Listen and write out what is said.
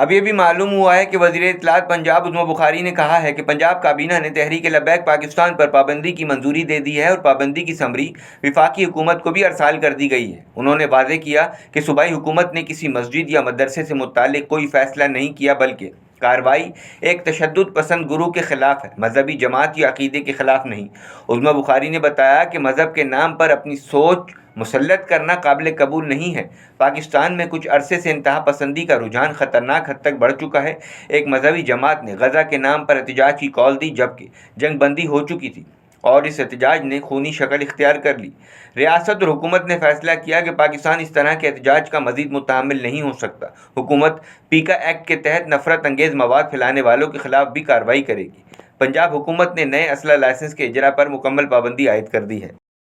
ابھی ابھی معلوم ہوا ہے کہ وزیر اطلاعات پنجاب عظمی بخاری نے کہا ہے کہ پنجاب کابینہ نے تحریک لبیک پاکستان پر پابندی کی منظوری دے دی ہے اور پابندی کی سمری وفاقی حکومت کو بھی ارسال کر دی گئی ہے۔ انہوں نے واضح کیا کہ صوبائی حکومت نے کسی مسجد یا مدرسے سے متعلق کوئی فیصلہ نہیں کیا، بلکہ کارروائی ایک تشدد پسند گروہ کے خلاف ہے، مذہبی جماعت یا عقیدے کے خلاف نہیں۔ عظمی بخاری نے بتایا کہ مذہب کے نام پر اپنی سوچ مسلط کرنا قابل قبول نہیں ہے۔ پاکستان میں کچھ عرصے سے انتہا پسندی کا رجحان خطرناک حد تک بڑھ چکا ہے۔ ایک مذہبی جماعت نے غزہ کے نام پر احتجاج کی کال دی، جبکہ جنگ بندی ہو چکی تھی اور اس احتجاج نے خونی شکل اختیار کر لی۔ ریاست اور حکومت نے فیصلہ کیا کہ پاکستان اس طرح کے احتجاج کا مزید متحمل نہیں ہو سکتا۔ حکومت پیکا ایکٹ کے تحت نفرت انگیز مواد پھیلانے والوں کے خلاف بھی کارروائی کرے گی۔ پنجاب حکومت نے نئے اسلحہ لائسنس کے اجرا پر مکمل پابندی عائد کر دی ہے۔